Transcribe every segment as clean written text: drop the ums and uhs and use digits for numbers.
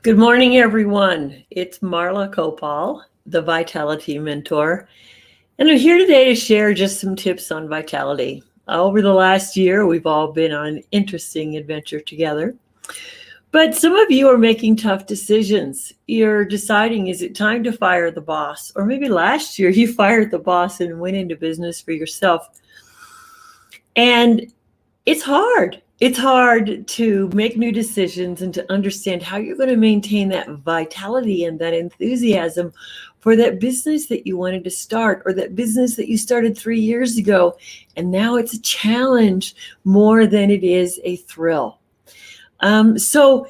Good morning, everyone. It's Marla Kopal, the Vitality Mentor, and I'm here today to share just some tips on vitality. Over the last year, we've all been on an interesting adventure together, but some of you are making tough decisions. You're deciding, is it time to fire the boss? Or maybe last year you fired the boss and went into business for yourself. And it's hard. It's hard to make new decisions and to understand how you're going to maintain that vitality and that enthusiasm for that business that you wanted to start or that business that you started 3 years ago. And now it's a challenge more than it is a thrill. So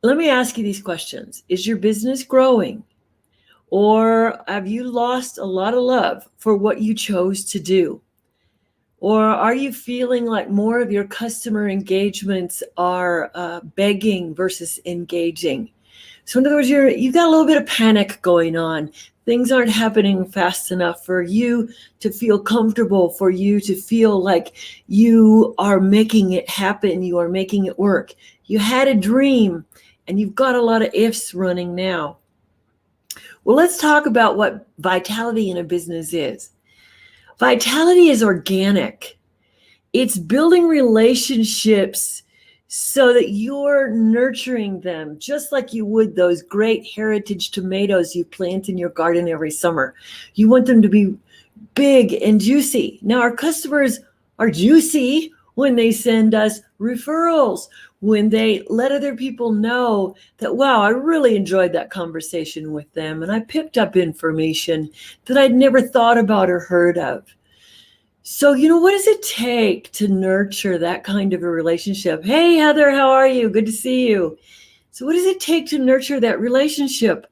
let me ask you these questions. Is your business growing? Or have you lost a lot of love for what you chose to do? Or are you feeling like more of your customer engagements are begging versus engaging? So in other words, you've got a little bit of panic going on. Things aren't happening fast enough for you to feel comfortable, for you to feel like you are making it happen, you are making it work. You had a dream and you've got a lot of ifs running now. Well, let's talk about what vitality in a business is. Vitality is organic. It's building relationships so that you're nurturing them just like you would those great heritage tomatoes you plant in your garden every summer. You want them to be big and juicy. Now, our customers are juicy when they send us referrals, when they let other people know that, wow, I really enjoyed that conversation with them and I picked up information that I'd never thought about or heard of. So, what does it take to nurture that kind of a relationship? Hey, Heather, how are you? Good to see you. So what does it take to nurture that relationship?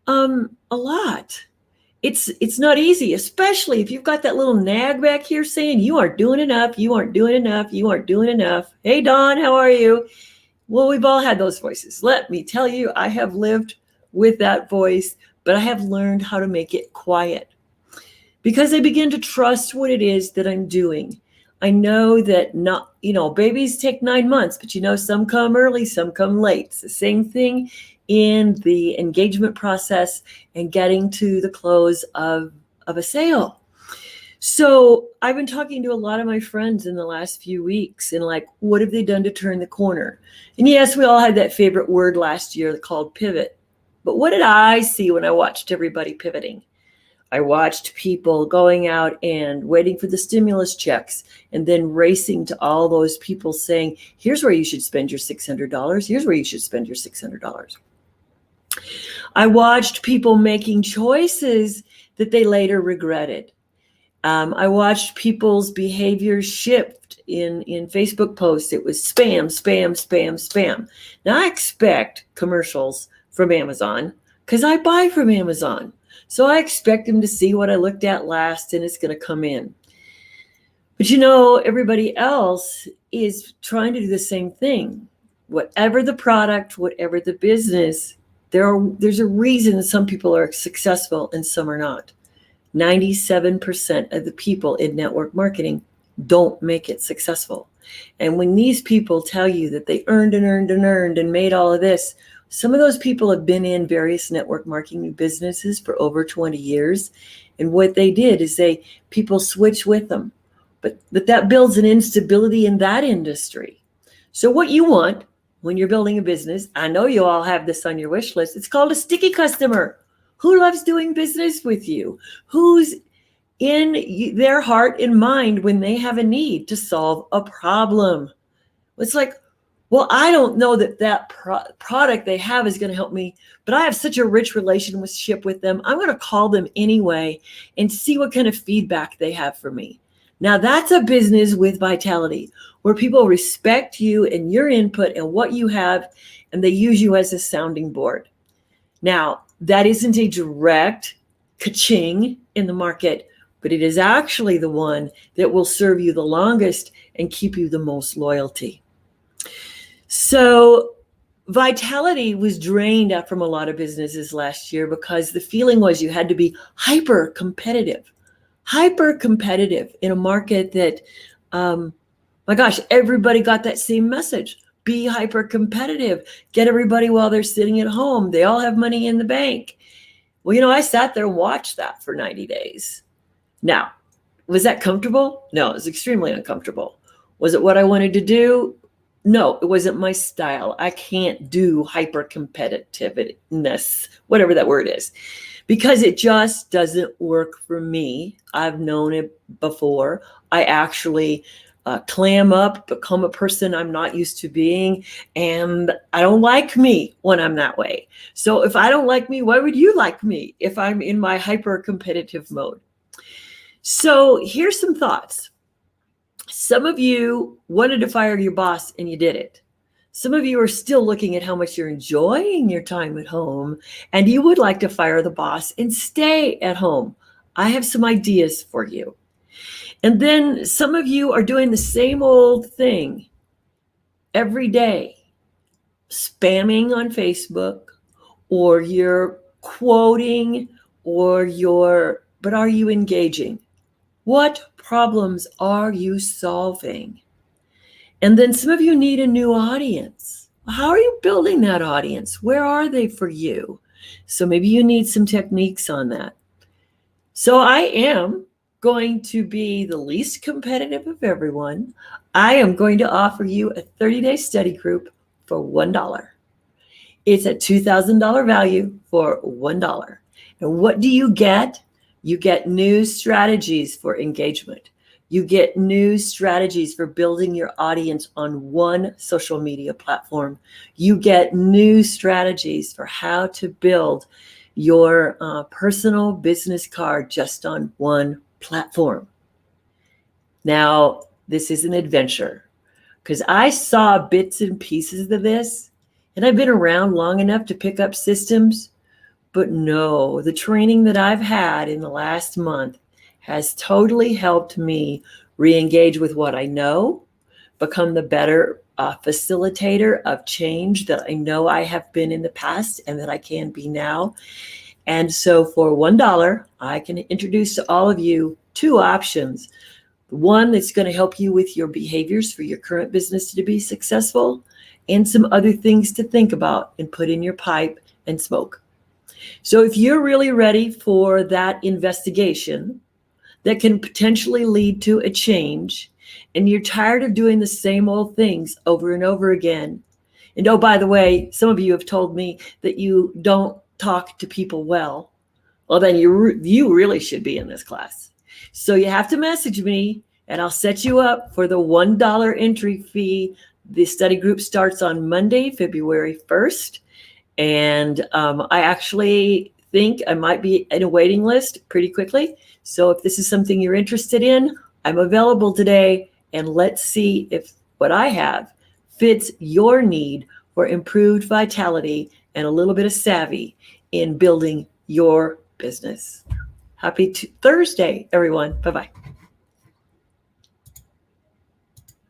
A lot. It's not easy, especially if you've got that little nag back here saying you aren't doing enough, you aren't doing enough, you aren't doing enough. Hey, Dawn, how are you? Well, we've all had those voices. Let me tell you, I have lived with that voice, but I have learned how to make it quiet because I begin to trust what it is that I'm doing. I know that babies take 9 months, but some come early, some come late. It's the same thing in the engagement process and getting to the close of a sale. So I've been talking to a lot of my friends in the last few weeks and what have they done to turn the corner? And yes, we all had that favorite word last year called pivot. But what did I see when I watched everybody pivoting? I watched people going out and waiting for the stimulus checks and then racing to all those people saying, here's where you should spend your $600. Here's where you should spend your $600. I watched people making choices that they later regretted. I watched people's behaviors shift in Facebook posts. It was spam, spam, spam, spam. Now I expect commercials from Amazon because I buy from Amazon. So I expect them to see what I looked at last and it's going to come in. But everybody else is trying to do the same thing. Whatever the product, whatever the business, there's a reason some people are successful and some are not. 97% of the people in network marketing don't make it successful. And when these people tell you that they earned and earned and earned and made all of this, some of those people have been in various network marketing businesses for over 20 years. And what they did is people switch with them. But that builds an instability in that industry. So what you want when you're building a business, I know you all have this on your wish list. It's called a sticky customer. Who loves doing business with you? Who's in their heart and mind when they have a need to solve a problem? It's like, well, I don't know that product they have is going to help me, but I have such a rich relationship with them. I'm going to call them anyway and see what kind of feedback they have for me. Now, that's a business with vitality where people respect you and your input and what you have, and they use you as a sounding board. Now, that isn't a direct ka-ching in the market, but it is actually the one that will serve you the longest and keep you the most loyalty. So vitality was drained out from a lot of businesses last year because the feeling was you had to be hyper competitive in a market that, my gosh, everybody got that same message. Be hyper competitive. Get everybody while they're sitting at home. They all have money in the bank. Well, I sat there and watched that for 90 days. Now, was that comfortable? No, it was extremely uncomfortable. Was it what I wanted to do? No, it wasn't my style. I can't do hyper competitiveness, whatever that word is, because it just doesn't work for me. I've known it before. I actually clam up, become a person I'm not used to being, and I don't like me when I'm that way. So if I don't like me, why would you like me if I'm in my hyper competitive mode? So here's some thoughts. Some of you wanted to fire your boss and you did it. Some of you are still looking at how much you're enjoying your time at home and you would like to fire the boss and stay at home. I have some ideas for you. And then some of you are doing the same old thing every day, spamming on Facebook, or you're quoting, but are you engaging? What problems are you solving? And then some of you need a new audience. How are you building that audience? Where are they for you? So maybe you need some techniques on that. So I am going to be the least competitive of everyone. I am going to offer you a 30-day study group for $1. It's a $2,000 value for $1. And what do you get? You get new strategies for engagement. You get new strategies for building your audience on one social media platform. You get new strategies for how to build your personal business card just on one platform. Now, this is an adventure because I saw bits and pieces of this, and I've been around long enough to pick up systems. But no, the training that I've had in the last month has totally helped me re-engage with what I know, become the better facilitator of change that I know I have been in the past and that I can be now. And so for $1, I can introduce to all of you two options. One that's going to help you with your behaviors for your current business to be successful, and some other things to think about and put in your pipe and smoke. So if you're really ready for that investigation that can potentially lead to a change, and you're tired of doing the same old things over and over again, and oh, by the way, some of you have told me that you don't talk to people well then you really should be in this class. So you have to message me and I'll set you up for the $1 entry fee. The study group starts on Monday, February 1st. And I actually think I might be in a waiting list pretty quickly. So if this is something you're interested in, I'm available today. And let's see if what I have fits your need for improved vitality and a little bit of savvy in building your business. Happy Thursday, everyone. Bye-bye.